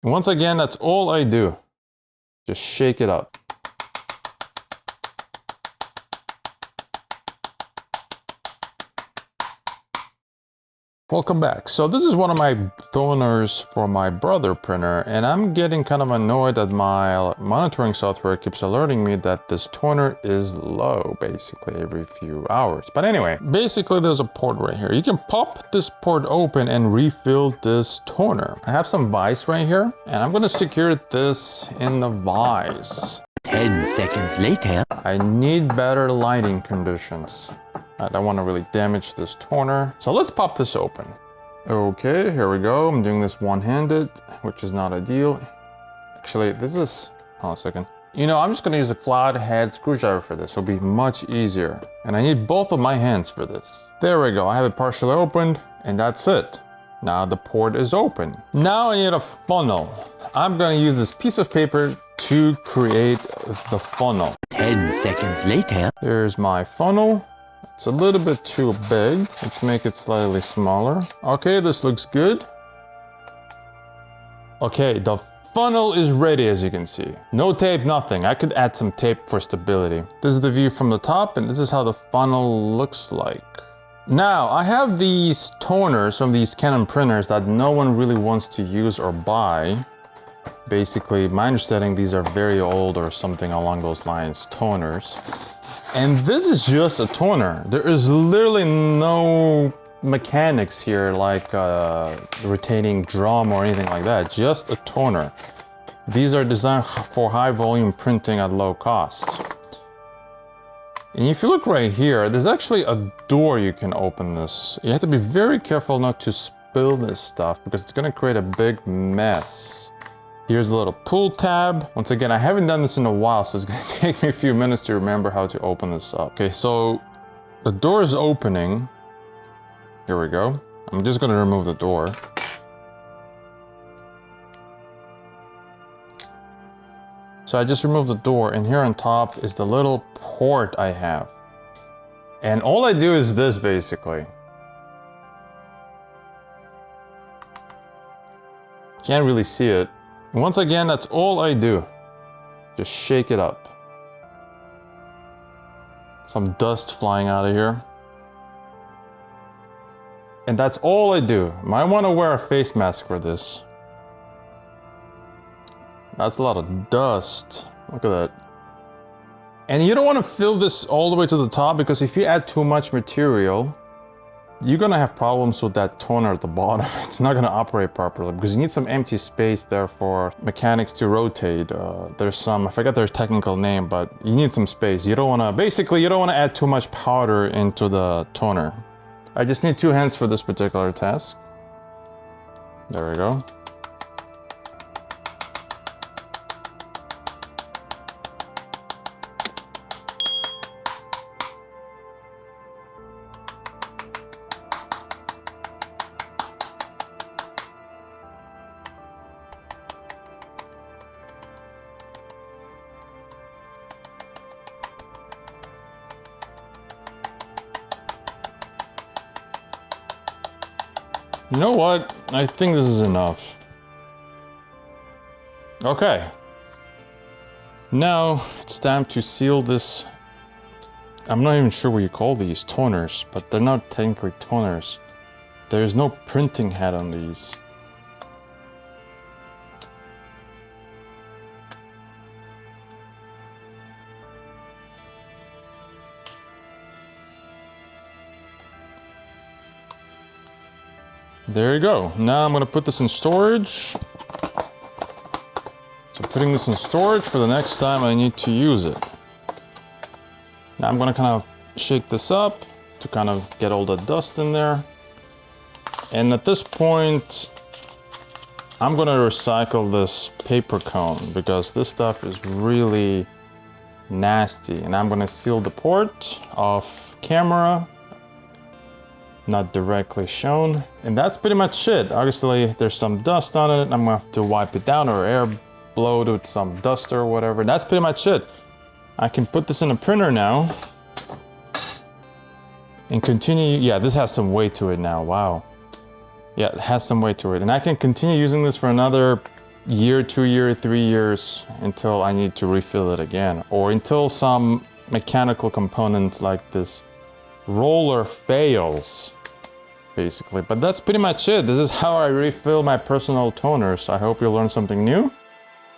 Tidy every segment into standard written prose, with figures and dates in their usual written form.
Once again, that's all I do. Just shake it up. Welcome back. So this is one of my toners for my brother printer, and I'm getting kind of annoyed that my monitoring software keeps alerting me that this toner is low basically every few hours. But anyway, basically there's a port right here. You can pop this port open and refill this toner. I have some vise right here, and I'm gonna secure this in the vise. 10 seconds later. I need better lighting conditions. I don't want to really damage this toner. So let's pop this open. Okay, here we go. I'm doing this one-handed, which is not ideal. Actually, this is, hold on a second. You know, I'm just gonna use a flat head screwdriver for this. It'll be much easier. And I need both of my hands for this. There we go. I have it partially opened, and that's it. Now the port is open. Now I need a funnel. I'm gonna use this piece of paper to create the funnel. 10 seconds later. There's my funnel. It's a little bit too big. Let's make it slightly smaller. Okay, this looks good. Okay, the funnel is ready, as you can see. No tape, nothing. I could add some tape for stability. This is the view from the top, and this is how the funnel looks like. Now, I have these toners from these Canon printers that no one really wants to use or buy. Basically, my understanding, these are very old or something along those lines, toners. And this is just a toner. There is literally no mechanics here like retaining drum or anything like that, just a toner. These are designed for high volume printing at low cost. And if you look right here, there's actually a door you can open this. You have to be very careful not to spill this stuff because it's gonna create a big mess. Here's a little pull tab. Once again, I haven't done this in a while, so it's gonna take me a few minutes to remember how to open this up. Okay, so the door is opening. Here we go. I'm just gonna remove the door. So I just removed the door, and here on top is the little port I have. And all I do is this, basically. Can't really see it. Once again, that's all I do. Just shake it up. Some dust flying out of here. And that's all I do. Might want to wear a face mask for this. That's a lot of dust. Look at that. And you don't want to fill this all the way to the top, because if you add too much material, you're gonna have problems with that toner at the bottom. It's not gonna operate properly because you need some empty space there for mechanics to rotate. There's some, I forgot their technical name, but you need some space. You don't wanna, basically you don't wanna add too much powder into the toner. I just need 2 hands for this particular task. There we go. You know what? I think this is enough. Okay. Now it's time to seal this. I'm not even sure what you call these, toners, but they're not technically toners. There's no printing head on these. There you go. Now I'm gonna put this in storage. So putting this in storage for the next time I need to use it. Now I'm gonna kind of shake this up to kind of get all the dust in there. And at this point, I'm gonna recycle this paper cone because this stuff is really nasty. And I'm gonna seal the port off camera. Not directly shown. And that's pretty much it. Obviously, there's some dust on it. I'm gonna have to wipe it down or air blow it with some duster or whatever. That's pretty much it. I can put this in a printer now and continue. Yeah, this has some weight to it now. Wow. Yeah, it has some weight to it. And I can continue using this for another year, 2 years, 3 years until I need to refill it again, or until some mechanical component like this roller fails, basically. But that's pretty much it. This is how I refill my personal toners. I hope you learned something new.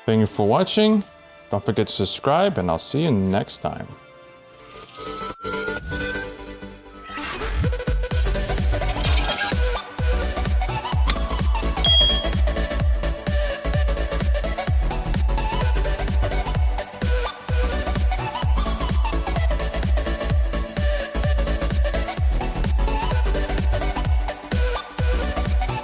Thank you for watching. Don't forget to subscribe, and I'll see you next time.